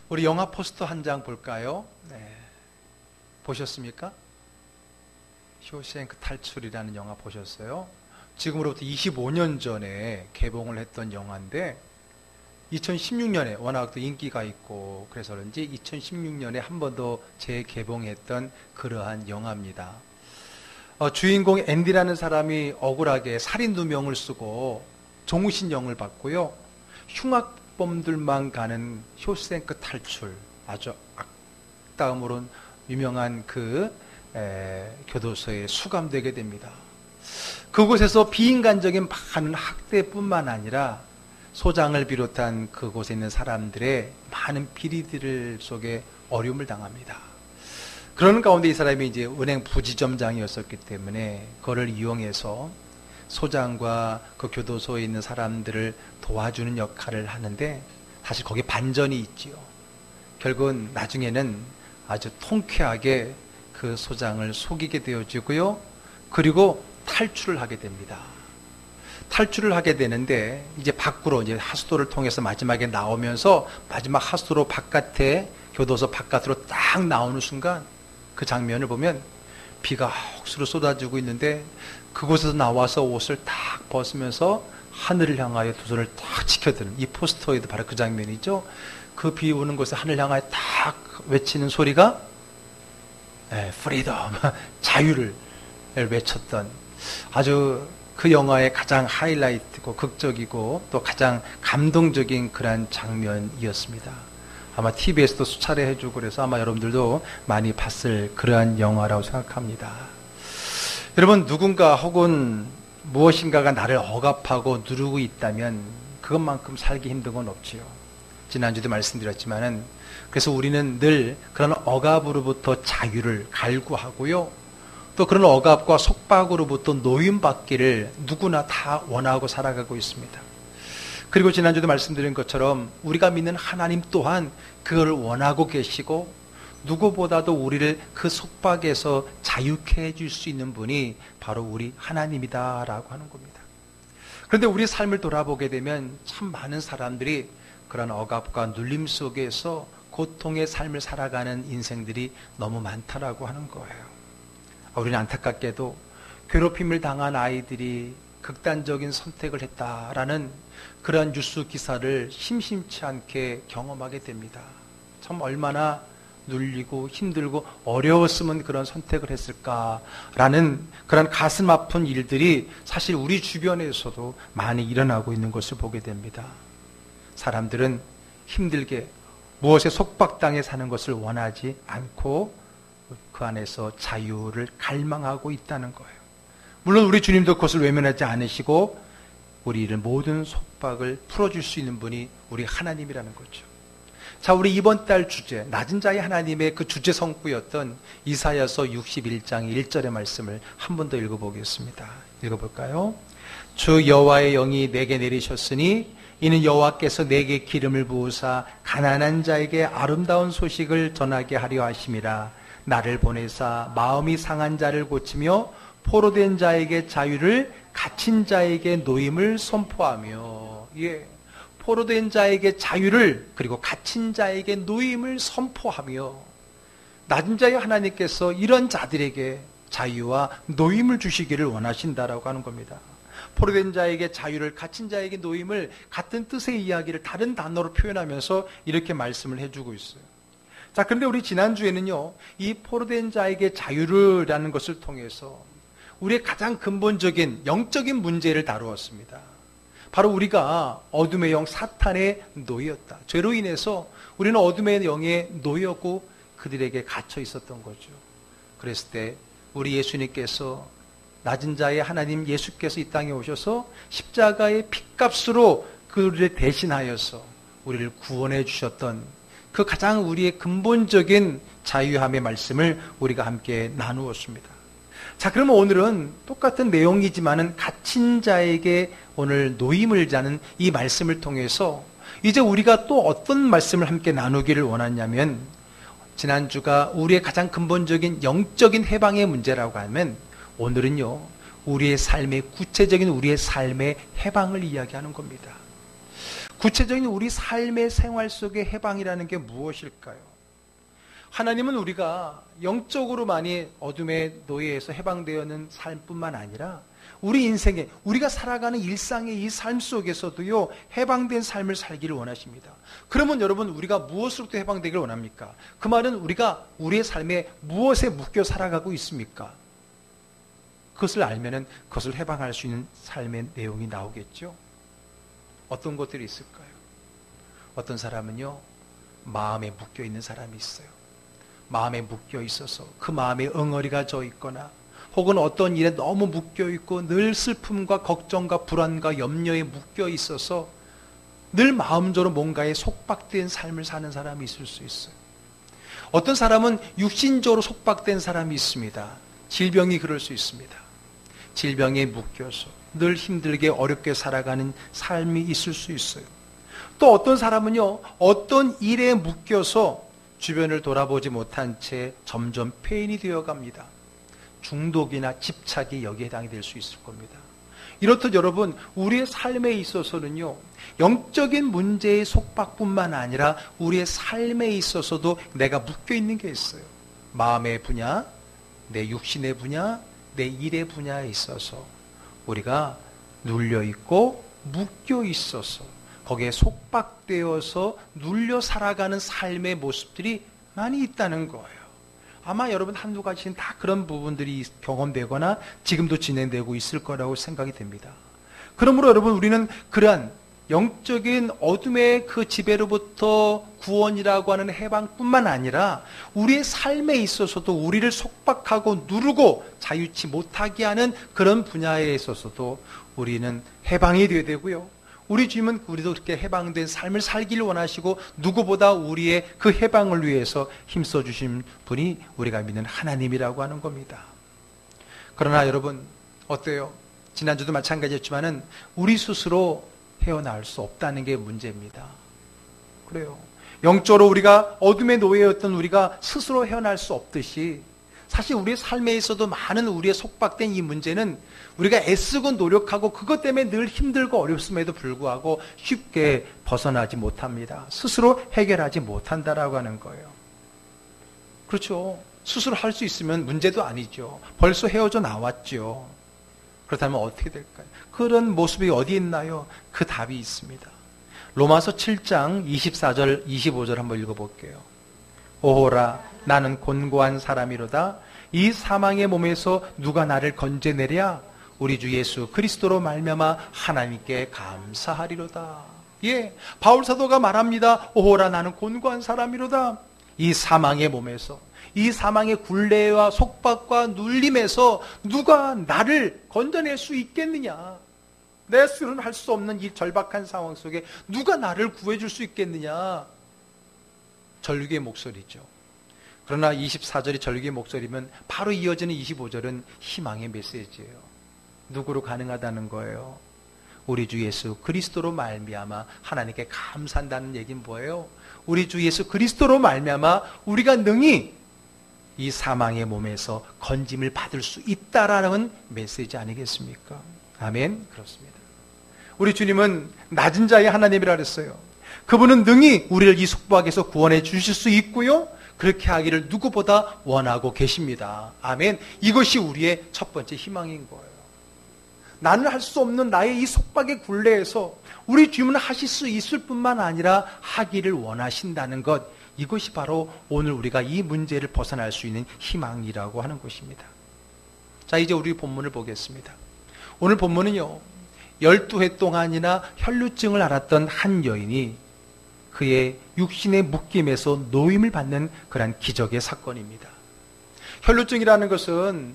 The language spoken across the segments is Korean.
우리 영화 포스터 한 장 볼까요? 네. 보셨습니까? 쇼생크 탈출이라는 영화 보셨어요? 지금으로부터 25년 전에 개봉을 했던 영화인데 2016년에 워낙 또 인기가 있고 그래서 그런지 2016년에 한 번 더 재개봉했던 그러한 영화입니다. 주인공 앤디라는 사람이 억울하게 살인 2명을 쓰고 종신형을 받고요. 흉악범들만 가는 쇼생크 탈출, 아주 악다음으로 유명한 그 교도소에 수감되게 됩니다. 그곳에서 비인간적인 많은 학대뿐만 아니라 소장을 비롯한 그곳에 있는 사람들의 많은 비리들 속에 어려움을 당합니다. 그런 가운데 이 사람이 이제 은행 부지점장이었었기 때문에 그거를 이용해서 소장과 그 교도소에 있는 사람들을 도와주는 역할을 하는데 사실 거기에 반전이 있지요. 결국은 나중에는 아주 통쾌하게 그 소장을 속이게 되어지고요. 그리고 탈출을 하게 됩니다. 탈출을 하게 되는데 이제 밖으로 이제 하수도를 통해서 마지막에 나오면서 마지막 하수도 바깥에 교도소 바깥으로 딱 나오는 순간 그 장면을 보면 비가 억수로 쏟아지고 있는데 그곳에서 나와서 옷을 딱 벗으면서 하늘을 향하여 두 손을 딱 치켜드는 이 포스터에도 바로 그 장면이죠. 그 비 오는 곳에 하늘을 향하여 딱 외치는 소리가 프리덤, 자유를 외쳤던 아주 그 영화의 가장 하이라이트고 극적이고 또 가장 감동적인 그런 장면이었습니다. 아마 TV에서도 수차례 해주고 그래서 아마 여러분들도 많이 봤을 그러한 영화라고 생각합니다. 여러분, 누군가 혹은 무엇인가가 나를 억압하고 누르고 있다면 그것만큼 살기 힘든 건 없지요. 지난주도 말씀드렸지만은 그래서 우리는 늘 그런 억압으로부터 자유를 갈구하고요. 또 그런 억압과 속박으로부터 노임받기를 누구나 다 원하고 살아가고 있습니다. 그리고 지난주도 말씀드린 것처럼 우리가 믿는 하나님 또한 그걸 원하고 계시고 누구보다도 우리를 그 속박에서 자유케 해줄 수 있는 분이 바로 우리 하나님이다라고 하는 겁니다. 그런데 우리 삶을 돌아보게 되면 참 많은 사람들이 그런 억압과 눌림 속에서 고통의 삶을 살아가는 인생들이 너무 많다라고 하는 거예요. 우리는 안타깝게도 괴롭힘을 당한 아이들이 극단적인 선택을 했다라는 그런 뉴스 기사를 심심치 않게 경험하게 됩니다. 참 얼마나 눌리고 힘들고 어려웠으면 그런 선택을 했을까라는 그런 가슴 아픈 일들이 사실 우리 주변에서도 많이 일어나고 있는 것을 보게 됩니다. 사람들은 힘들게 무엇에 속박당해 사는 것을 원하지 않고 그 안에서 자유를 갈망하고 있다는 거예요. 물론 우리 주님도 그것을 외면하지 않으시고 우리를 모든 속박을 풀어줄 수 있는 분이 우리 하나님이라는 거죠. 자, 우리 이번 달 주제, 낮은 자의 하나님의 그 주제 성구였던 이사야서 61장 1절의 말씀을 한 번 더 읽어보겠습니다. 읽어볼까요? 주 여호와의 영이 내게 내리셨으니 이는 여호와께서 내게 기름을 부으사 가난한 자에게 아름다운 소식을 전하게 하려 하심이라. 나를 보내사 마음이 상한 자를 고치며 포로된 자에게 자유를, 갇힌 자에게 노임을 선포하며, 포로된 자에게 자유를, 그리고 갇힌 자에게 노임을 선포하며, 낮은 자의 하나님께서 이런 자들에게 자유와 노임을 주시기를 원하신다라고 하는 겁니다. 포로된 자에게 자유를, 갇힌 자에게 노임을 같은 뜻의 이야기를 다른 단어로 표현하면서 이렇게 말씀을 해주고 있어요. 자, 그런데 우리 지난주에는요, 이 포로된 자에게 자유라는 것을 통해서 우리의 가장 근본적인 영적인 문제를 다루었습니다. 바로 우리가 어둠의 영 사탄에 놓였다. 죄로 인해서 우리는 어둠의 영에 놓였고 그들에게 갇혀 있었던 거죠. 그랬을 때 우리 예수님께서, 낮은 자의 하나님 예수께서 이 땅에 오셔서 십자가의 핏값으로 그를 대신하여서 우리를 구원해 주셨던 그 가장 우리의 근본적인 자유함의 말씀을 우리가 함께 나누었습니다. 자, 그러면 오늘은 똑같은 내용이지만은 갇힌 자에게 오늘 노임을 자는 이 말씀을 통해서 이제 우리가 또 어떤 말씀을 함께 나누기를 원하냐면, 지난주가 우리의 가장 근본적인 영적인 해방의 문제라고 하면 오늘은요, 우리의 삶의 구체적인 우리의 삶의 해방을 이야기하는 겁니다. 구체적인 우리 삶의 생활 속의 해방이라는 게 무엇일까요? 하나님은 우리가 영적으로 많이 어둠의 노예에서 해방되어있는 삶뿐만 아니라 우리 인생에, 우리가 살아가는 일상의 이 삶 속에서도요, 해방된 삶을 살기를 원하십니다. 그러면 여러분, 우리가 무엇으로부터 해방되기를 원합니까? 그 말은 우리가 우리의 삶에 무엇에 묶여 살아가고 있습니까? 그것을 알면은 그것을 해방할 수 있는 삶의 내용이 나오겠죠? 어떤 것들이 있을까요? 어떤 사람은요, 마음에 묶여 있는 사람이 있어요. 마음에 묶여 있어서 그 마음에 엉어리가 져 있거나 혹은 어떤 일에 너무 묶여 있고 늘 슬픔과 걱정과 불안과 염려에 묶여 있어서 늘 마음적으로 뭔가에 속박된 삶을 사는 사람이 있을 수 있어요. 어떤 사람은 육신적으로 속박된 사람이 있습니다. 질병이 그럴 수 있습니다. 질병에 묶여서 늘 힘들게 어렵게 살아가는 삶이 있을 수 있어요. 또 어떤 사람은요, 어떤 일에 묶여서 주변을 돌아보지 못한 채 점점 폐인이 되어갑니다. 중독이나 집착이 여기에 해당이 될 수 있을 겁니다. 이렇듯 여러분, 우리의 삶에 있어서는요, 영적인 문제의 속박뿐만 아니라 우리의 삶에 있어서도 내가 묶여있는 게 있어요. 마음의 분야, 내 육신의 분야, 내 일의 분야에 있어서 우리가 눌려있고 묶여있어서 거기에 속박되어서 눌려 살아가는 삶의 모습들이 많이 있다는 거예요. 아마 여러분 한두 가지는 다 그런 부분들이 경험되거나 지금도 진행되고 있을 거라고 생각이 됩니다. 그러므로 여러분, 우리는 그러한 영적인 어둠의 그 지배로부터 구원이라고 하는 해방뿐만 아니라 우리의 삶에 있어서도 우리를 속박하고 누르고 자유치 못하게 하는 그런 분야에 있어서도 우리는 해방이 되어야 되고요. 우리 주님은 우리도 그렇게 해방된 삶을 살기를 원하시고 누구보다 우리의 그 해방을 위해서 힘써 주신 분이 우리가 믿는 하나님이라고 하는 겁니다. 그러나 여러분, 어때요? 지난주도 마찬가지였지만은 우리 스스로 헤어나올 수 없다는 게 문제입니다. 그래요. 영적으로 우리가 어둠의 노예였던 우리가 스스로 헤어날 수 없듯이 사실 우리의 삶에 있어도 많은 우리의 속박된 이 문제는 우리가 애쓰고 노력하고 그것 때문에 늘 힘들고 어렵음에도 불구하고 쉽게 벗어나지 못합니다. 스스로 해결하지 못한다라고 하는 거예요. 그렇죠. 스스로 할 수 있으면 문제도 아니죠. 벌써 헤어져 나왔죠. 그렇다면 어떻게 될까요? 그런 모습이 어디 있나요? 그 답이 있습니다. 로마서 7장 24절 25절 한번 읽어볼게요. 오호라 나는 곤고한 사람이로다. 이 사망의 몸에서 누가 나를 건져내랴? 우리 주 예수 그리스도로 말미암아 하나님께 감사하리로다. 예, 바울 사도가 말합니다. 오호라 나는 곤고한 사람이로다. 이 사망의 몸에서, 이 사망의 굴레와 속박과 눌림에서 누가 나를 건져낼 수 있겠느냐? 내 스스로는 할 수 없는 이 절박한 상황 속에 누가 나를 구해줄 수 있겠느냐? 절규의 목소리죠. 그러나 24절이 절규의 목소리면 바로 이어지는 25절은 희망의 메시지예요. 누구로 가능하다는 거예요? 우리 주 예수 그리스도로 말미암아 하나님께 감사한다는 얘기는 뭐예요? 우리 주 예수 그리스도로 말미암아 우리가 능히 이 사망의 몸에서 건짐을 받을 수 있다라는 메시지 아니겠습니까? 아멘. 그렇습니다. 우리 주님은 낮은 자의 하나님이라 그랬어요. 그분은 능히 우리를 이 속박에서 구원해 주실 수 있고요. 그렇게 하기를 누구보다 원하고 계십니다. 아멘. 이것이 우리의 첫 번째 희망인 거예요. 나는 할 수 없는 나의 이 속박의 굴레에서 우리 주님은 하실 수 있을 뿐만 아니라 하기를 원하신다는 것, 이것이 바로 오늘 우리가 이 문제를 벗어날 수 있는 희망이라고 하는 것입니다. 자, 이제 우리 본문을 보겠습니다. 오늘 본문은요, 12해 동안이나 혈루증을 앓았던 한 여인이 그의 육신의 묶임에서 노임을 받는 그런 기적의 사건입니다. 혈루증이라는 것은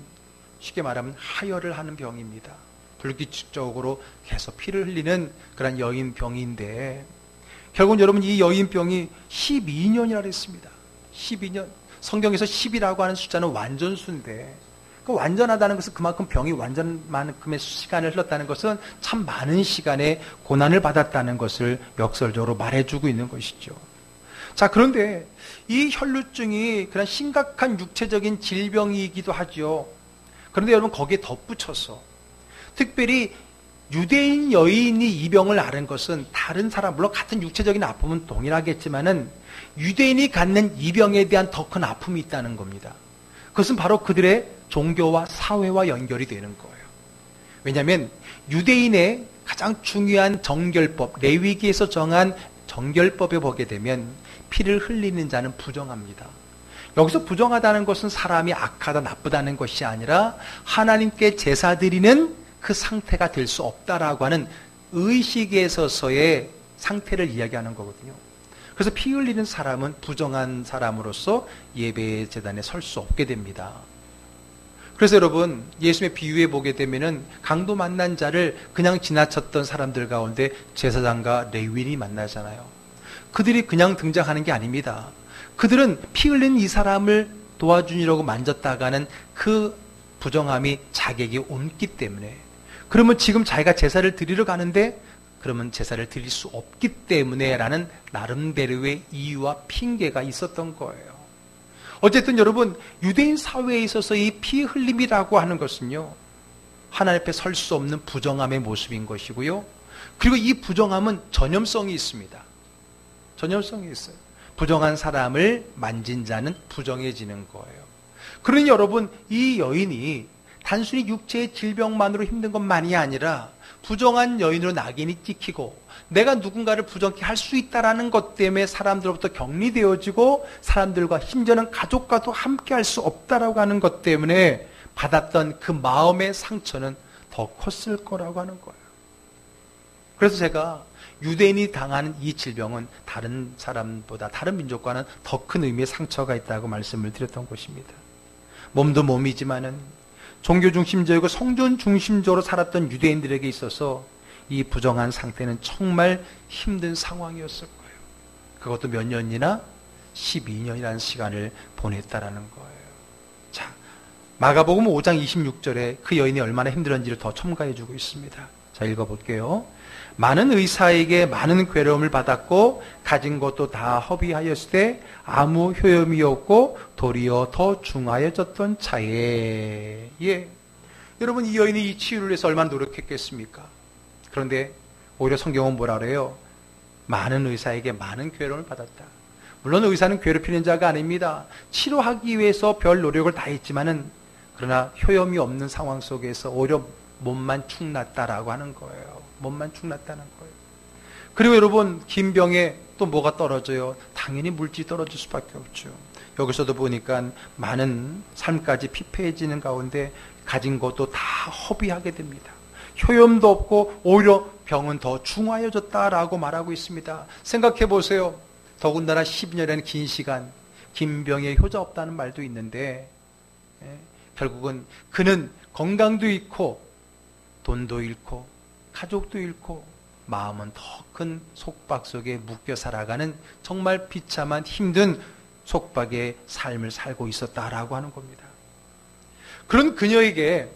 쉽게 말하면 하혈을 하는 병입니다. 불규칙적으로 계속 피를 흘리는 그런 여인병인데, 결국은 여러분 이 여인병이 12년이라 했습니다. 12년. 성경에서 10이라고 하는 숫자는 완전수인데, 그 완전하다는 것은 그만큼 병이 완전만큼의 시간을 흘렀다는 것은 참 많은 시간의 고난을 받았다는 것을 역설적으로 말해주고 있는 것이죠. 자, 그런데 이 혈루증이 그런 심각한 육체적인 질병이기도 하죠. 그런데 여러분 거기에 덧붙여서 특별히 유대인 여인이 이 병을 앓은 것은 다른 사람, 물론 같은 육체적인 아픔은 동일하겠지만은 유대인이 갖는 이 병에 대한 더 큰 아픔이 있다는 겁니다. 그것은 바로 그들의 종교와 사회와 연결이 되는 거예요. 왜냐하면 유대인의 가장 중요한 정결법, 레위기에서 정한 정결법에 보게 되면 피를 흘리는 자는 부정합니다. 여기서 부정하다는 것은 사람이 악하다, 나쁘다는 것이 아니라 하나님께 제사 드리는 그 상태가 될 수 없다라고 하는 의식에서의 상태를 이야기하는 거거든요. 그래서 피 흘리는 사람은 부정한 사람으로서 예배 제단에 설 수 없게 됩니다. 그래서 여러분, 예수님의 비유에 보게 되면은 강도 만난 자를 그냥 지나쳤던 사람들 가운데 제사장과 레위인이 만나잖아요. 그들이 그냥 등장하는 게 아닙니다. 그들은 피 흘린 이 사람을 도와주려고 만졌다가는 그 부정함이 자기에게 옮기 때문에, 그러면 지금 자기가 제사를 드리러 가는데 그러면 제사를 드릴 수 없기 때문에 라는 나름대로의 이유와 핑계가 있었던 거예요. 어쨌든 여러분, 유대인 사회에 있어서 이 피 흘림이라고 하는 것은요, 하나님 앞에 설 수 없는 부정함의 모습인 것이고요. 그리고 이 부정함은 전염성이 있습니다. 전염성이 있어요. 부정한 사람을 만진 자는 부정해지는 거예요. 그러니 여러분, 이 여인이 단순히 육체의 질병만으로 힘든 것만이 아니라 부정한 여인으로 낙인이 찍히고 내가 누군가를 부정케 할 수 있다는 것 때문에 사람들로부터 격리되어지고 사람들과 심지어는 가족과도 함께 할 수 없다라고 하는 것 때문에 받았던 그 마음의 상처는 더 컸을 거라고 하는 거예요. 그래서 제가 유대인이 당하는 이 질병은 다른 사람보다, 다른 민족과는 더 큰 의미의 상처가 있다고 말씀을 드렸던 것입니다. 몸도 몸이지만은 종교 중심적이고 성전 중심적으로 살았던 유대인들에게 있어서 이 부정한 상태는 정말 힘든 상황이었을 거예요. 그것도 몇 년이나 12년이라는 시간을 보냈다라는 거예요. 자, 마가복음 5장 26절에 그 여인이 얼마나 힘들었는지를 더 첨가해주고 있습니다. 자, 읽어볼게요. 많은 의사에게 많은 괴로움을 받았고 가진 것도 다 허비하였을 때 아무 효험이 없고 도리어 더 중하여졌던 차에, 예, 여러분, 이 여인이 이 치유를 위해서 얼마나 노력했겠습니까? 그런데 오히려 성경은 뭐라 그래요? 많은 의사에게 많은 괴로움을 받았다. 물론 의사는 괴롭히는 자가 아닙니다. 치료하기 위해서 별 노력을 다했지만은, 그러나 효험이 없는 상황 속에서 오히려 몸만 축났다라고 하는 거예요. 몸만 축났다는 거예요. 그리고 여러분, 긴 병에 또 뭐가 떨어져요? 당연히 물질이 떨어질 수밖에 없죠. 여기서도 보니까 많은 삶까지 피폐해지는 가운데 가진 것도 다 허비하게 됩니다. 효염도 없고 오히려 병은 더 중하여졌다라고 말하고 있습니다. 생각해 보세요. 더군다나 10년이라는 긴 시간, 긴 병에 효자 없다는 말도 있는데, 결국은 그는 건강도 잃고 돈도 잃고 가족도 잃고 마음은 더 큰 속박 속에 묶여 살아가는 정말 비참한 힘든 속박의 삶을 살고 있었다라고 하는 겁니다. 그런 그녀에게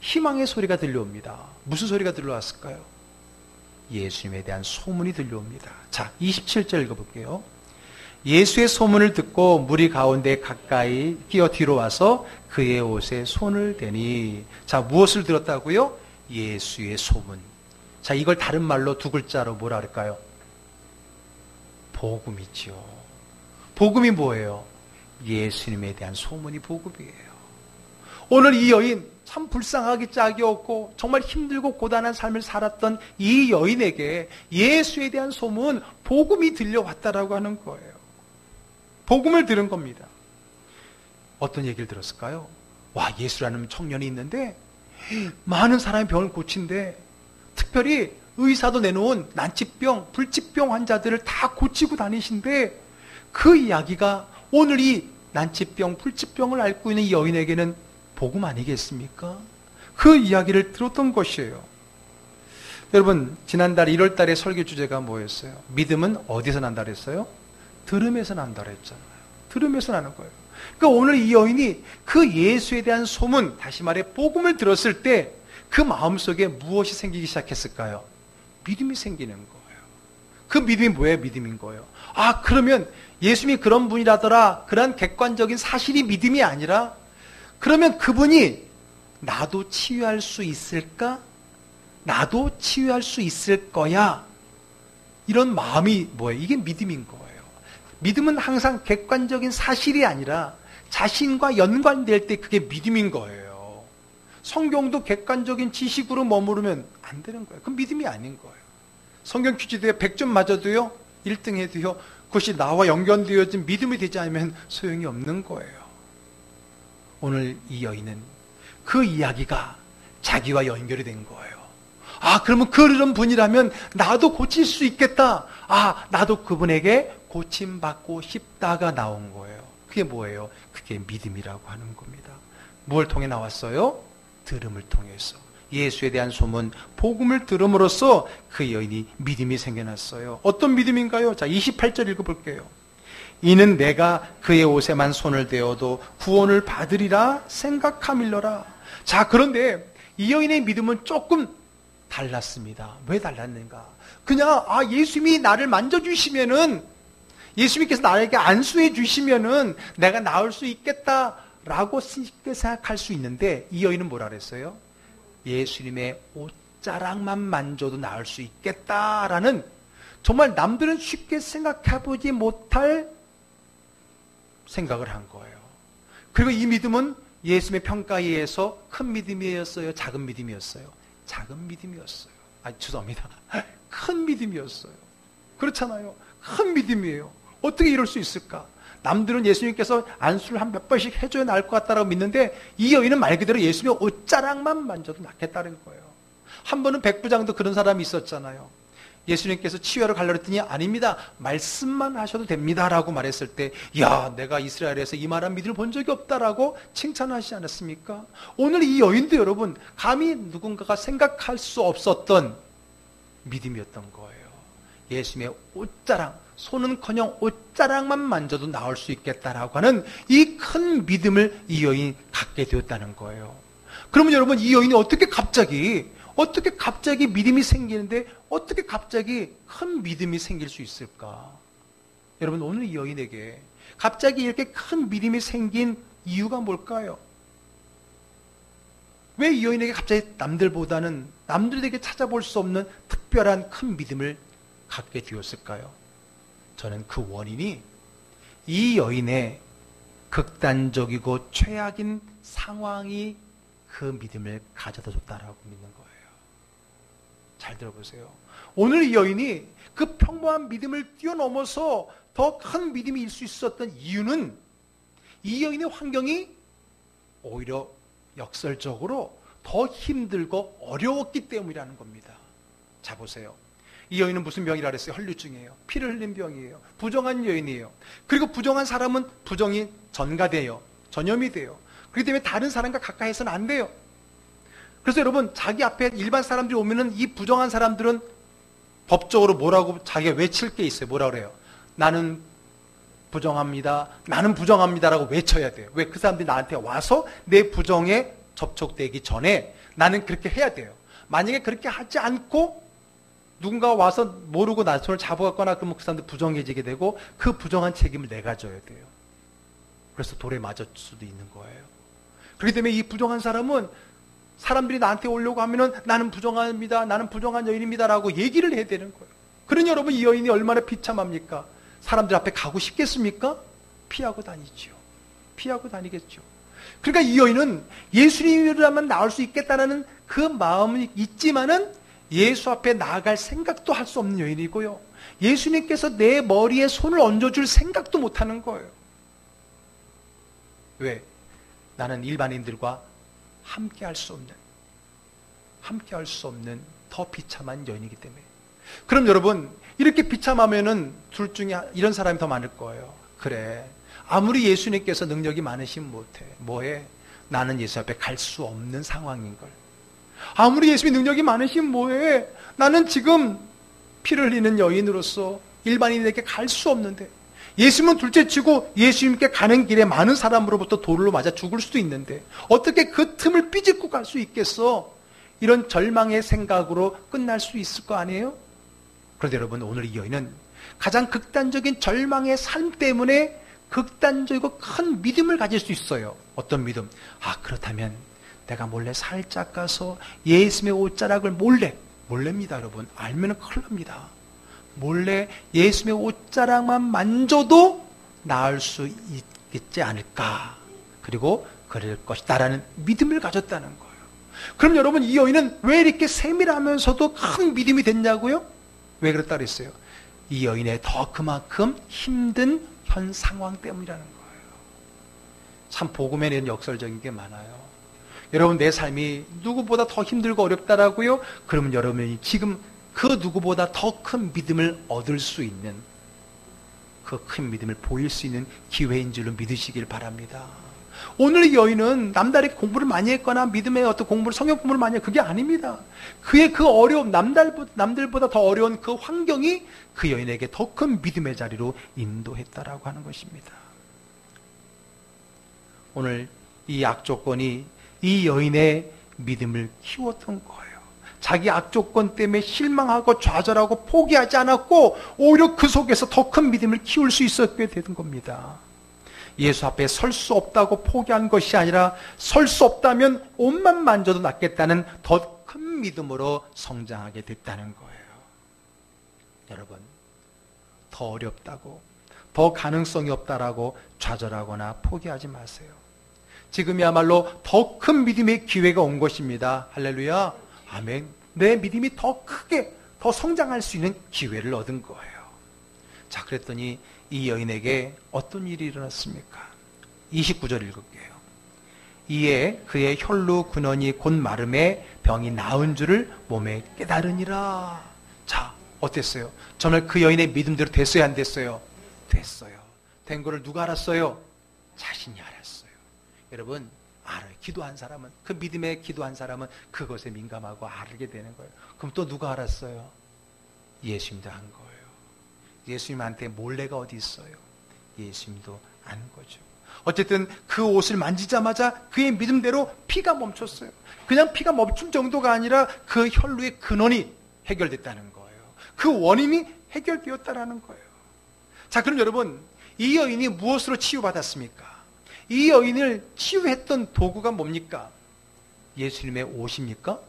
희망의 소리가 들려옵니다. 무슨 소리가 들려왔을까요? 예수님에 대한 소문이 들려옵니다. 자, 27절 읽어볼게요. 예수의 소문을 듣고 무리 가운데 가까이 끼어 뒤로 와서 그의 옷에 손을 대니, 자, 무엇을 들었다고요? 예수의 소문. 자, 이걸 다른 말로 두 글자로 뭐라 할까요? 복음이지요. 복음이 뭐예요? 예수님에 대한 소문이 복음이에요. 오늘 이 여인, 참 불쌍하기 짝이 없고 정말 힘들고 고단한 삶을 살았던 이 여인에게 예수에 대한 소문, 복음이 들려왔다라고 하는 거예요. 복음을 들은 겁니다. 어떤 얘기를 들었을까요? 와, 예수라는 청년이 있는데 많은 사람의 병을 고친대. 특별히 의사도 내놓은 난치병, 불치병 환자들을 다 고치고 다니신데, 그 이야기가 오늘 이 난치병, 불치병을 앓고 있는 이 여인에게는 복음 아니겠습니까? 그 이야기를 들었던 것이에요. 여러분, 지난달 1월 달에 설교 주제가 뭐였어요? 믿음은 어디서 난다 그랬어요? 들음에서 난다 그랬잖아요. 들음에서 나는 거예요. 그러니까 오늘 이 여인이 그 예수에 대한 소문, 다시 말해 복음을 들었을 때 그 마음속에 무엇이 생기기 시작했을까요? 믿음이 생기는 거예요. 그 믿음이 뭐예요? 믿음인 거예요. 아, 그러면 예수님이 그런 분이라더라, 그런 객관적인 사실이 믿음이 아니라, 그러면 그분이 나도 치유할 수 있을까? 나도 치유할 수 있을 거야. 이런 마음이 뭐예요? 이게 믿음인 거예요. 믿음은 항상 객관적인 사실이 아니라 자신과 연관될 때 그게 믿음인 거예요. 성경도 객관적인 지식으로 머무르면 안 되는 거예요. 그건 믿음이 아닌 거예요. 성경 퀴즈도요, 100점 맞아도요, 1등 해도요, 그것이 나와 연결되어진 믿음이 되지 않으면 소용이 없는 거예요. 오늘 이 여인은 그 이야기가 자기와 연결이 된 거예요. 아, 그러면 그런 분이라면 나도 고칠 수 있겠다. 아, 나도 그분에게 고침받고 싶다가 나온 거예요. 그게 뭐예요? 그게 믿음이라고 하는 겁니다. 무엇을 통해 나왔어요? 들음을 통해서. 예수에 대한 소문, 복음을 들음으로써 그 여인이 믿음이 생겨났어요. 어떤 믿음인가요? 자, 28절 읽어볼게요. 이는 내가 그의 옷에만 손을 대어도 구원을 받으리라 생각함일러라. 자, 그런데 이 여인의 믿음은 조금 달랐습니다. 왜 달랐는가? 그냥 예수님이 나를 만져주시면은, 예수님께서 나에게 안수해 주시면은 내가 나을 수 있겠다라고 쉽게 생각할 수 있는데, 이 여인은 뭐라 그랬어요? 예수님의 옷자락만 만져도 나을 수 있겠다라는, 정말 남들은 쉽게 생각해보지 못할 생각을 한 거예요. 그리고 이 믿음은 예수님의 평가에 의해서 큰 믿음이었어요? 작은 믿음이었어요? 작은 믿음이었어요. 죄송합니다. 큰 믿음이었어요. 그렇잖아요. 큰 믿음이에요. 어떻게 이럴 수 있을까? 남들은 예수님께서 안수를 한 몇 번씩 해줘야 나을 것 같다라고 믿는데, 이 여인은 말 그대로 예수님의 옷자락만 만져도 낫겠다는 거예요. 한 번은 백부장도 그런 사람이 있었잖아요. 예수님께서 치유하러 가려고 했더니 아닙니다. 말씀만 하셔도 됩니다라고 말했을 때, 야, 내가 이스라엘에서 이만한 믿음을 본 적이 없다라고 칭찬하시지 않았습니까? 오늘 이 여인도 여러분, 감히 누군가가 생각할 수 없었던 믿음이었던 거예요. 예수님의 옷자락, 손은커녕 옷자락만 만져도 나을 수 있겠다라고 하는 이 큰 믿음을 이 여인이 갖게 되었다는 거예요. 그러면 여러분, 이 여인이 어떻게 갑자기 믿음이 생기는데 어떻게 갑자기 큰 믿음이 생길 수 있을까? 여러분, 오늘 이 여인에게 갑자기 이렇게 큰 믿음이 생긴 이유가 뭘까요? 왜 이 여인에게 갑자기 남들에게 찾아볼 수 없는 특별한 큰 믿음을 갖게 되었을까요? 저는 그 원인이 이 여인의 극단적이고 최악인 상황이 그 믿음을 가져다 줬다라고 믿는 거예요. 잘 들어보세요. 오늘 이 여인이 그 평범한 믿음을 뛰어넘어서 더 큰 믿음이 수 있었던 이유는 이 여인의 환경이 오히려 역설적으로 더 힘들고 어려웠기 때문이라는 겁니다. 자, 보세요. 이 여인은 무슨 병이라 그랬어요? 헐류증이에요. 피를 흘린 병이에요. 부정한 여인이에요. 그리고 부정한 사람은 부정이 전가돼요. 전염이 돼요. 그렇기 때문에 다른 사람과 가까이 해서는 안 돼요. 그래서 여러분, 자기 앞에 일반 사람들이 오면은 이 부정한 사람들은 법적으로 뭐라고 자기가 외칠 게 있어요. 뭐라 그래요? 나는 부정합니다. 나는 부정합니다라고 외쳐야 돼요. 왜? 그 사람들이 나한테 와서 내 부정에 접촉되기 전에 나는 그렇게 해야 돼요. 만약에 그렇게 하지 않고 누군가 와서 모르고 나 손을 잡아갔거나 그러면 그 사람들 부정해지게 되고 그 부정한 책임을 내가 져야 돼요. 그래서 돌에 맞을 수도 있는 거예요. 그렇기 때문에 이 부정한 사람은 사람들이 나한테 오려고 하면은 나는 부정합니다. 나는 부정한 여인입니다라고 얘기를 해야 되는 거예요. 그러니 여러분, 이 여인이 얼마나 비참합니까? 사람들 앞에 가고 싶겠습니까? 피하고 다니죠. 피하고 다니겠죠. 그러니까 이 여인은 예수님이라면 나올 수 있겠다는 그 마음이 있지만은 예수 앞에 나아갈 생각도 할 수 없는 여인이고요. 예수님께서 내 머리에 손을 얹어줄 생각도 못하는 거예요. 왜? 나는 일반인들과 함께 할 수 없는 더 비참한 여인이기 때문에. 그럼 여러분, 이렇게 비참하면은 둘 중에 이런 사람이 더 많을 거예요. 그래, 아무리 예수님께서 능력이 많으시면 뭐해? 나는 예수 앞에 갈 수 없는 상황인걸. 아무리 예수님이 능력이 많으시면 뭐해? 나는 지금 피를 흘리는 여인으로서 일반인에게 갈 수 없는데, 예수님은 둘째치고 예수님께 가는 길에 많은 사람으로부터 돌로 맞아 죽을 수도 있는데 어떻게 그 틈을 삐집고 갈 수 있겠어? 이런 절망의 생각으로 끝날 수 있을 거 아니에요? 그런데 여러분, 오늘 이 여인은 가장 극단적인 절망의 삶 때문에 극단적이고 큰 믿음을 가질 수 있어요. 어떤 믿음? 그렇다면 내가 몰래 살짝 가서 예수님의 옷자락을 몰래입니다, 여러분. 알면 큰일 납니다. 몰래 예수님의 옷자락만 만져도 나을 수 있지 않을까. 그리고 그럴 것이다라는 믿음을 가졌다는 거예요. 그럼 여러분, 이 여인은 왜 이렇게 세밀하면서도 큰 믿음이 됐냐고요? 왜 그랬다 그랬어요? 이 여인의 더 그만큼 힘든 현 상황 때문이라는 거예요. 참 복음에는 역설적인 게 많아요. 여러분, 내 삶이 누구보다 더 힘들고 어렵다라고요? 그러면 여러분이 지금 그 누구보다 더 큰 믿음을 얻을 수 있는, 그 큰 믿음을 보일 수 있는 기회인 줄로 믿으시길 바랍니다. 오늘 이 여인은 남다르게 공부를 많이 했거나 믿음의 어떤 공부를, 성경 공부를 많이 했, 그게 아닙니다. 그의 그 어려움, 남들보다 더 어려운 그 환경이 그 여인에게 더 큰 믿음의 자리로 인도했다라고 하는 것입니다. 오늘 이 악조건이 이 여인의 믿음을 키웠던 거예요. 자기 악조건 때문에 실망하고 좌절하고 포기하지 않았고 오히려 그 속에서 더 큰 믿음을 키울 수 있었게 된 겁니다. 예수 앞에 설 수 없다고 포기한 것이 아니라 설 수 없다면 옷만 만져도 낫겠다는 더 큰 믿음으로 성장하게 됐다는 거예요. 여러분, 더 어렵다고, 더 가능성이 없다라고 좌절하거나 포기하지 마세요. 지금이야말로 더 큰 믿음의 기회가 온 것입니다. 할렐루야. 아멘. 내 믿음이 더 크게, 더 성장할 수 있는 기회를 얻은 거예요. 자, 그랬더니 이 여인에게 어떤 일이 일어났습니까? 29절 읽을게요. 이에 그의 혈루 근원이 곧 마름에 병이 나은 줄을 몸에 깨달으니라. 자, 어땠어요? 정말 그 여인의 믿음대로 됐어요, 안 됐어요? 됐어요. 된 거를 누가 알았어요? 자신이 알았어요. 여러분, 알아요. 기도한 사람은, 그 믿음에 기도한 사람은 그것에 민감하고 알게 되는 거예요. 그럼 또 누가 알았어요? 예수님도 한 거예요. 예수님한테 몰래가 어디 있어요? 예수님도 아는 거죠. 어쨌든 그 옷을 만지자마자 그의 믿음대로 피가 멈췄어요. 그냥 피가 멈춘 정도가 아니라 그 혈루의 근원이 해결됐다는 거예요. 그 원인이 해결되었다라는 거예요. 자, 그럼 여러분, 이 여인이 무엇으로 치유받았습니까? 이 여인을 치유했던 도구가 뭡니까? 예수님의 옷입니까?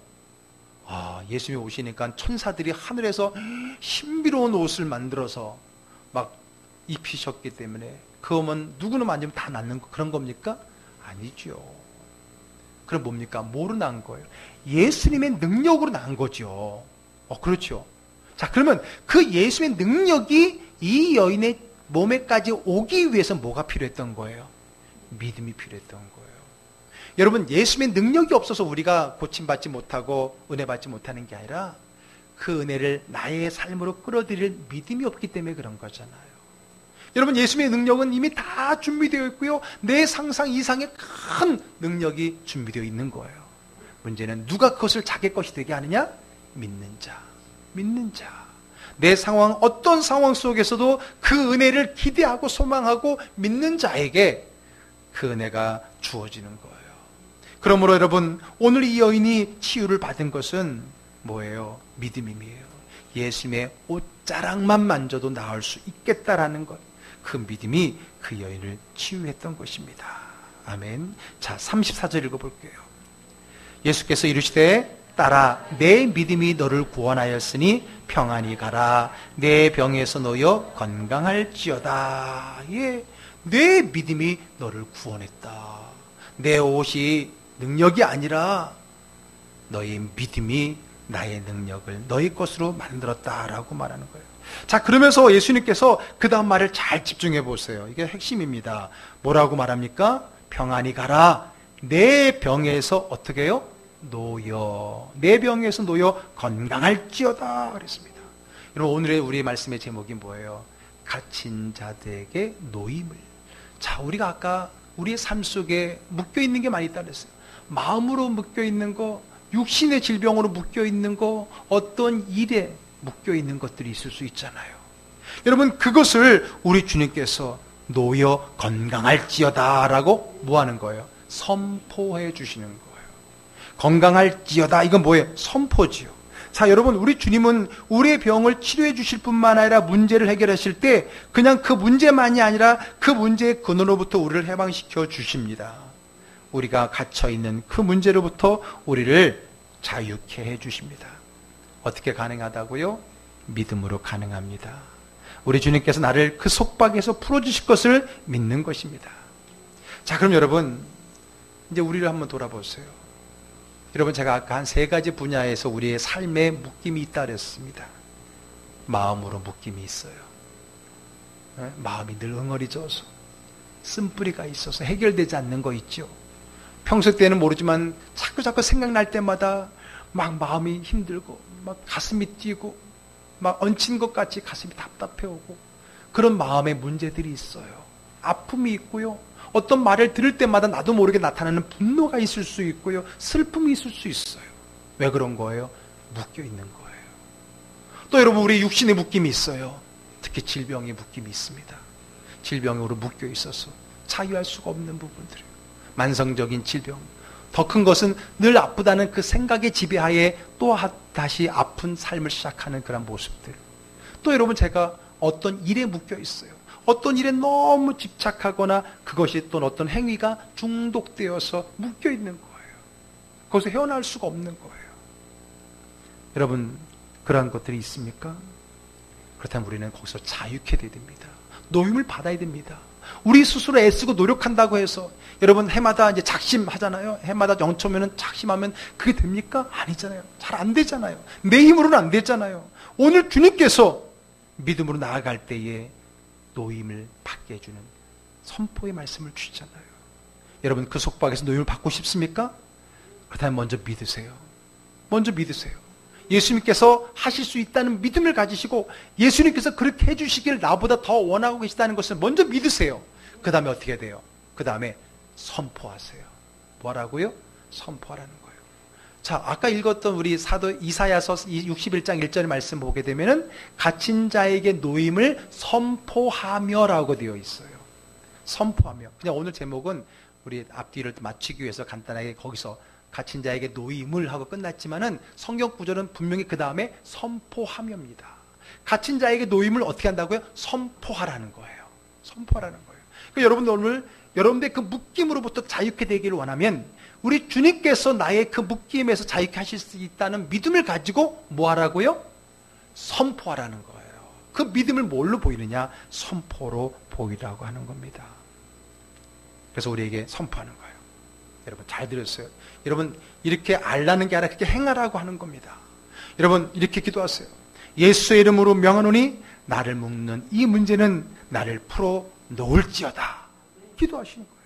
예수님이 오시니까 천사들이 하늘에서 신비로운 옷을 만들어서 막 입히셨기 때문에 그거면 누구는 만지면 다 낫는 그런 겁니까? 아니죠. 그럼 뭡니까? 뭐로 난 거예요? 예수님의 능력으로 난 거죠. 그렇죠. 자, 그러면 그 예수님의 능력이 이 여인의 몸에까지 오기 위해서 뭐가 필요했던 거예요? 믿음이 필요했던 거예요. 여러분, 예수님의 능력이 없어서 우리가 고침받지 못하고 은혜 받지 못하는 게 아니라 그 은혜를 나의 삶으로 끌어들일 믿음이 없기 때문에 그런 거잖아요. 여러분, 예수님의 능력은 이미 다 준비되어 있고요. 내 상상 이상의 큰 능력이 준비되어 있는 거예요. 문제는 누가 그것을 자기 것이 되게 하느냐? 믿는 자. 믿는 자. 내 상황, 어떤 상황 속에서도 그 은혜를 기대하고 소망하고 믿는 자에게 그 은혜가 주어지는 거예요. 그러므로 여러분, 오늘 이 여인이 치유를 받은 것은 뭐예요? 믿음이에요. 예수님의 옷자락만 만져도 나을 수 있겠다라는 것. 그 믿음이 그 여인을 치유했던 것입니다. 아멘. 자, 34절 읽어볼게요. 예수께서 이르시되 따라 내 믿음이 너를 구원하였으니 평안히 가라. 내 병에서 놓여 건강할지어다. 예, 내 믿음이 너를 구원했다. 내 옷이 능력이 아니라 너의 믿음이 나의 능력을 너의 것으로 만들었다라고 말하는 거예요. 자, 그러면서 예수님께서 그 다음 말을 잘 집중해 보세요. 이게 핵심입니다. 뭐라고 말합니까? 평안히 가라. 내 병에서 어떻게 해요? 놓여. 내 병에서 놓여 건강할지어다 그랬습니다. 여러분, 오늘의 우리의 말씀의 제목이 뭐예요? 갇힌 자들에게 노임을. 자, 우리가 아까 우리의 삶 속에 묶여있는 게 많이 있다 그랬어요. 마음으로 묶여있는 거, 육신의 질병으로 묶여있는 거, 어떤 일에 묶여있는 것들이 있을 수 있잖아요. 여러분, 그것을 우리 주님께서 놓여 건강할지어다 라고 뭐 하는 거예요? 선포해 주시는 거예요. 건강할지어다, 이건 뭐예요? 선포지요. 자, 여러분, 우리 주님은 우리의 병을 치료해 주실 뿐만 아니라 문제를 해결하실 때 그냥 그 문제만이 아니라 그 문제의 근원으로부터 우리를 해방시켜 주십니다. 우리가 갇혀있는 그 문제로부터 우리를 자유케 해주십니다. 어떻게 가능하다고요? 믿음으로 가능합니다. 우리 주님께서 나를 그 속박에서 풀어주실 것을 믿는 것입니다. 자, 그럼 여러분, 이제 우리를 한번 돌아보세요. 여러분, 제가 아까 한 3가지 분야에서 우리의 삶에 묶임이 있다 그랬습니다. 마음으로 묶임이 있어요. 마음이 늘 응어리져서 쓴뿌리가 있어서 해결되지 않는 거 있죠. 평소 때는 모르지만 자꾸 생각날 때마다 막 마음이 힘들고 막 가슴이 뛰고 막 얹힌 것 같이 가슴이 답답해 오고 그런 마음의 문제들이 있어요. 아픔이 있고요. 어떤 말을 들을 때마다 나도 모르게 나타나는 분노가 있을 수 있고요. 슬픔이 있을 수 있어요. 왜 그런 거예요? 묶여 있는 거예요. 또 여러분, 우리 육신의 묶임이 있어요. 특히 질병의 묶임이 있습니다. 질병으로 묶여 있어서 자유할 수가 없는 부분들이에요. 만성적인 질병. 더 큰 것은 늘 아프다는 그 생각의 지배하에 또 다시 아픈 삶을 시작하는 그런 모습들. 또 여러분, 제가 어떤 일에 묶여 있어요. 어떤 일에 너무 집착하거나 그것이 또 어떤 행위가 중독되어서 묶여 있는 거예요. 거기서 헤어나올 수가 없는 거예요. 여러분, 그러한 것들이 있습니까? 그렇다면 우리는 거기서 자유케 돼야 됩니다. 노임을 받아야 됩니다. 우리 스스로 애쓰고 노력한다고 해서 여러분 해마다 이제 작심하잖아요. 해마다 영초면은 작심하면 그게 됩니까? 아니잖아요. 잘 안 되잖아요. 내 힘으로는 안 되잖아요. 오늘 주님께서 믿음으로 나아갈 때에 노임을 받게 해주는 선포의 말씀을 주시잖아요. 여러분, 그 속박에서 노임을 받고 싶습니까? 그렇다면 먼저 믿으세요. 먼저 믿으세요. 예수님께서 하실 수 있다는 믿음을 가지시고 예수님께서 그렇게 해주시기를 나보다 더 원하고 계시다는 것을 먼저 믿으세요. 그 다음에 어떻게 돼요? 그 다음에 선포하세요. 뭐라고요? 선포하라는 거예요. 자, 아까 읽었던 우리 사도 이사야서 61장 1절의 말씀 보게 되면은 갇힌 자에게 노임을 선포하며라고 되어 있어요. 선포하며. 그냥 오늘 제목은 우리 앞뒤를 맞추기 위해서 간단하게 거기서 갇힌 자에게 노임을 하고 끝났지만은 성경 구절은 분명히 그 다음에 선포하며입니다. 갇힌 자에게 노임을 어떻게 한다고요? 선포하라는 거예요. 선포하라는 거예요. 그러니까 여러분들 오늘 여러분들의 그 묶임으로부터 자유케 되기를 원하면 우리 주님께서 나의 그 묶임에서 자유케 하실 수 있다는 믿음을 가지고 뭐 하라고요? 선포하라는 거예요. 그 믿음을 뭘로 보이느냐? 선포로 보이라고 하는 겁니다. 그래서 우리에게 선포하는 거예요. 여러분 잘 들었어요. 여러분 이렇게 알라는 게 아니라 그렇게 행하라고 하는 겁니다. 여러분 이렇게 기도하세요. 예수의 이름으로 명하노니 나를 묶는 이 문제는 나를 풀어 놓을지어다. 기도하시는 거예요.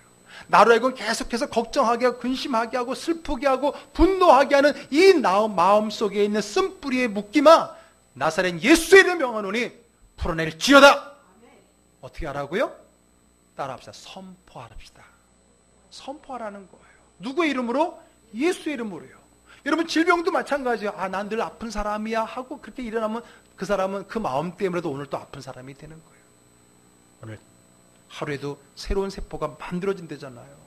나로 하여금 계속해서 걱정하게 하고 근심하게 하고 슬프게 하고 분노하게 하는 이 마음 속에 있는 쓴뿌리의 묶임아, 나사렛 예수의 이름으로 명하노니 풀어낼지어다. 어떻게 하라고요? 따라합시다. 선포합시다. 선포하라는 거예요. 누구의 이름으로? 예수의 이름으로요. 여러분 질병도 마찬가지예요. 아, 난 늘 아픈 사람이야 하고 그렇게 일어나면 그 사람은 그 마음 때문에도 오늘 또 아픈 사람이 되는 거예요. 오늘 하루에도 새로운 세포가 만들어진대잖아요.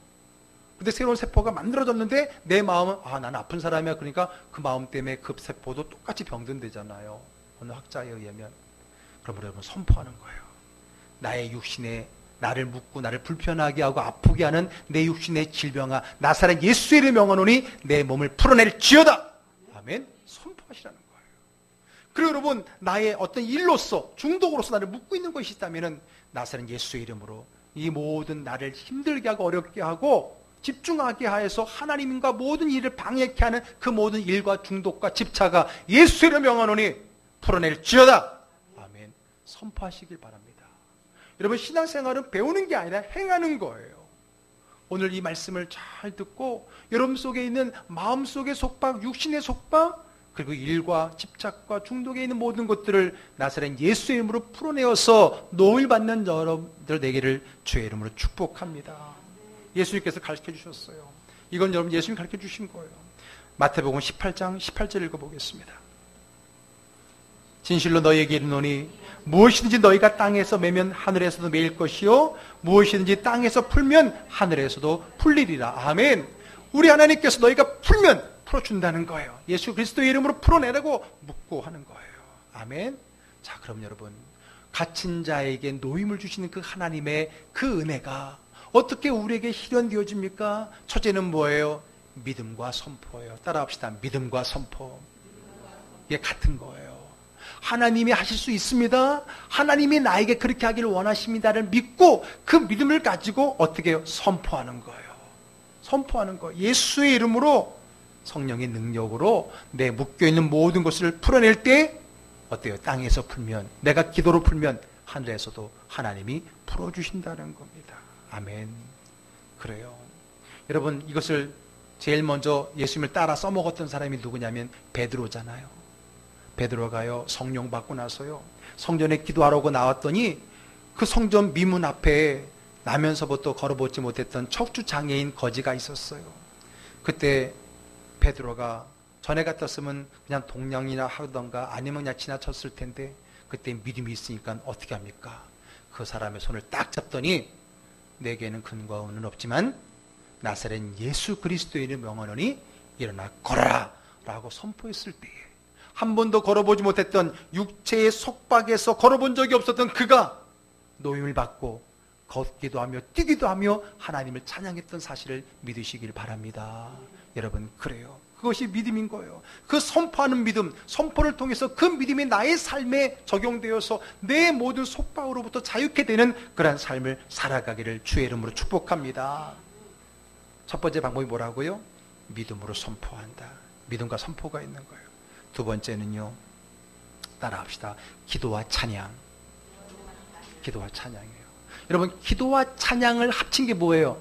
근데 새로운 세포가 만들어졌는데 내 마음은 아, 난 아픈 사람이야. 그러니까 그 마음 때문에 그 세포도 똑같이 병든대잖아요. 어느 학자에 의하면. 그럼 여러분 선포하는 거예요. 나의 육신에 나를 묶고 나를 불편하게 하고 아프게 하는 내 육신의 질병아, 나사렛 예수의 이름을 명하노니 내 몸을 풀어낼지어다. 아멘. 선포하시라는 거예요. 그리고 여러분 나의 어떤 일로서 중독으로서 나를 묶고 있는 것이 있다면은 나사렛 예수의 이름으로 이 모든 나를 힘들게 하고 어렵게 하고 집중하게 하여서 하나님과 모든 일을 방해케 하는 그 모든 일과 중독과 집착아 예수의 이름을 명하노니 풀어낼지어다. 아멘. 선포하시길 바랍니다. 여러분 신앙생활은 배우는 게 아니라 행하는 거예요. 오늘 이 말씀을 잘 듣고 여러분 속에 있는 마음속의 속박, 육신의 속박, 그리고 일과 집착과 중독에 있는 모든 것들을 나사렛 예수의 이름으로 풀어내어서 노을 받는 여러분들 되기를 주의 이름으로 축복합니다. 예수님께서 가르쳐 주셨어요. 이건 여러분 예수님이 가르쳐 주신 거예요. 마태복음 18장 18절 읽어보겠습니다. 진실로 너희에게 이르노니 무엇이든지 너희가 땅에서 매면 하늘에서도 매일 것이요 무엇이든지 땅에서 풀면 하늘에서도 풀리리라. 아멘. 우리 하나님께서 너희가 풀면 풀어준다는 거예요. 예수 그리스도의 이름으로 풀어내라고 묻고 하는 거예요. 아멘. 자, 그럼 여러분 갇힌 자에게 노임을 주시는 그 하나님의 그 은혜가 어떻게 우리에게 실현되어집니까? 첫째는 뭐예요? 믿음과 선포예요. 따라합시다. 믿음과 선포. 이게 같은 거예요. 하나님이 하실 수 있습니다. 하나님이 나에게 그렇게 하기를 원하십니다를 믿고 그 믿음을 가지고 어떻게 해요? 선포하는 거예요. 선포하는 거예요. 예수의 이름으로 성령의 능력으로 내 묶여있는 모든 것을 풀어낼 때 어때요? 땅에서 풀면, 내가 기도로 풀면 하늘에서도 하나님이 풀어주신다는 겁니다. 아멘. 그래요. 여러분, 이것을 제일 먼저 예수님을 따라 써먹었던 사람이 누구냐면 베드로잖아요. 베드로가요, 성령 받고 나서요, 성전에 기도하라고 나왔더니 그 성전 미문 앞에 나면서부터 걸어보지 못했던 척추장애인 거지가 있었어요. 그때 베드로가 전에 같았으면 그냥 동냥이나 하던가 아니면 그냥 지나쳤을 텐데 그때 믿음이 있으니까 어떻게 합니까? 그 사람의 손을 딱 잡더니 내게는 근거는 없지만 나사렛 예수 그리스도의 명하노니 일어나 걸어라 라고 선포했을 때에 한 번도 걸어보지 못했던 육체의 속박에서 걸어본 적이 없었던 그가 노임을 받고 걷기도 하며 뛰기도 하며 하나님을 찬양했던 사실을 믿으시길 바랍니다. 여러분, 그래요. 그것이 믿음인 거예요. 그 선포하는 믿음, 선포를 통해서 그 믿음이 나의 삶에 적용되어서 내 모든 속박으로부터 자유케 되는 그러한 삶을 살아가기를 주의 이름으로 축복합니다. 첫 번째 방법이 뭐라고요? 믿음으로 선포한다. 믿음과 선포가 있는 거예요. 두 번째는요, 따라합시다. 기도와 찬양. 기도와 찬양이에요. 여러분, 기도와 찬양을 합친 게 뭐예요?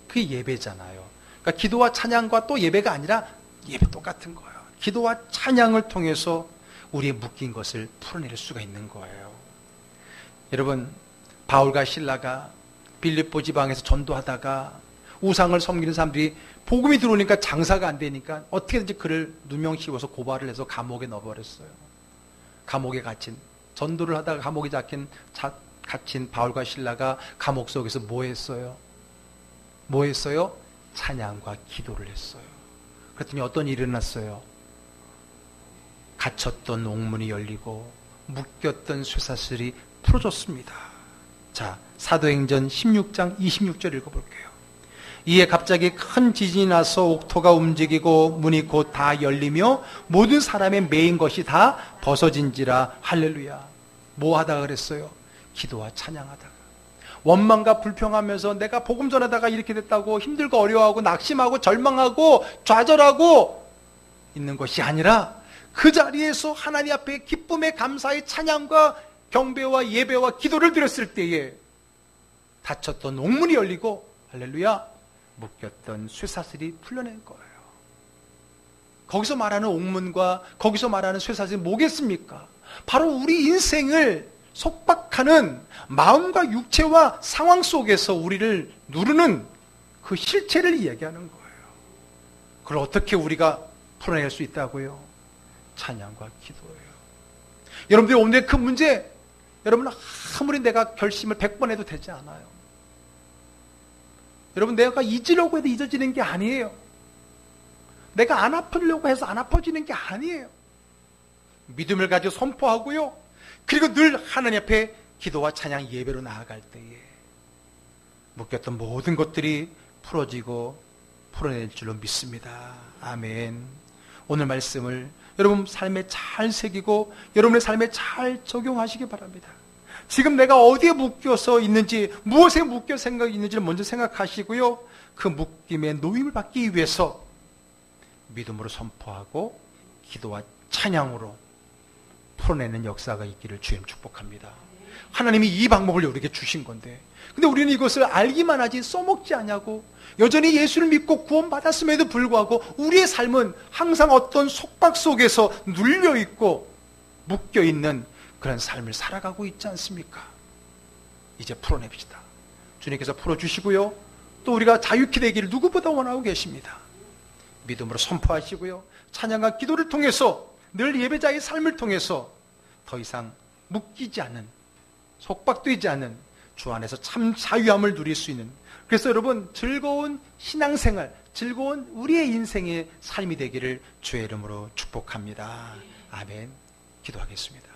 그게 예배잖아요. 그러니까 기도와 찬양과 또 예배가 아니라 예배 똑같은 거예요. 기도와 찬양을 통해서 우리의 묶인 것을 풀어낼 수가 있는 거예요. 여러분, 바울과 실라가 빌립보 지방에서 전도하다가 우상을 섬기는 사람들이 복음이 들어오니까 장사가 안 되니까 어떻게든지 그를 누명 씌워서 고발을 해서 감옥에 넣어버렸어요. 감옥에 갇힌, 전도를 하다가 감옥에 갇힌 바울과 실라가 감옥 속에서 뭐 했어요? 뭐 했어요? 찬양과 기도를 했어요. 그랬더니 어떤 일이 일어났어요? 갇혔던 옥문이 열리고 묶였던 쇠사슬이 풀어졌습니다. 자, 사도행전 16장 26절 읽어볼게요. 이에 갑자기 큰 지진이 나서 옥토가 움직이고 문이 곧 다 열리며 모든 사람의 매인 것이 다 벗어진지라. 할렐루야. 뭐 하다가 그랬어요? 기도와 찬양하다가. 원망과 불평하면서 내가 복음 전하다가 이렇게 됐다고 힘들고 어려워하고 낙심하고 절망하고 좌절하고 있는 것이 아니라 그 자리에서 하나님 앞에 기쁨의 감사의 찬양과 경배와 예배와 기도를 드렸을 때에 닫혔던 옥문이 열리고 할렐루야, 묶였던 쇠사슬이 풀려낸 거예요. 거기서 말하는 옥문과 거기서 말하는 쇠사슬이 뭐겠습니까? 바로 우리 인생을 속박하는 마음과 육체와 상황 속에서 우리를 누르는 그 실체를 이야기하는 거예요. 그걸 어떻게 우리가 풀어낼 수 있다고요? 찬양과 기도예요. 여러분들 오늘 그 문제, 여러분 아무리 내가 결심을 100번 해도 되지 않아요. 여러분, 내가 잊으려고 해도 잊어지는 게 아니에요. 내가 안 아프려고 해서 안 아파지는 게 아니에요. 믿음을 가지고 선포하고요, 그리고 늘 하나님 앞에 기도와 찬양 예배로 나아갈 때에 묶였던 모든 것들이 풀어지고 풀어낼 줄로 믿습니다. 아멘. 오늘 말씀을 여러분 삶에 잘 새기고 여러분의 삶에 잘 적용하시기 바랍니다. 지금 내가 어디에 묶여서 있는지, 무엇에 묶여 생각이 있는지를 먼저 생각하시고요, 그 묶임의 노임을 받기 위해서 믿음으로 선포하고 기도와 찬양으로 풀어내는 역사가 있기를 주님 축복합니다. 하나님이 이 방법을 우리에게 주신 건데, 근데 우리는 이것을 알기만 하지 써먹지 않냐고. 여전히 예수를 믿고 구원받았음에도 불구하고 우리의 삶은 항상 어떤 속박 속에서 눌려있고 묶여있는 그런 삶을 살아가고 있지 않습니까? 이제 풀어냅시다. 주님께서 풀어주시고요, 또 우리가 자유케 되기를 누구보다 원하고 계십니다. 믿음으로 선포하시고요, 찬양과 기도를 통해서 늘 예배자의 삶을 통해서 더 이상 묶이지 않는, 속박되지 않는 주 안에서 참 자유함을 누릴 수 있는, 그래서 여러분 즐거운 신앙생활, 즐거운 우리의 인생의 삶이 되기를 주의 이름으로 축복합니다. 아멘. 기도하겠습니다.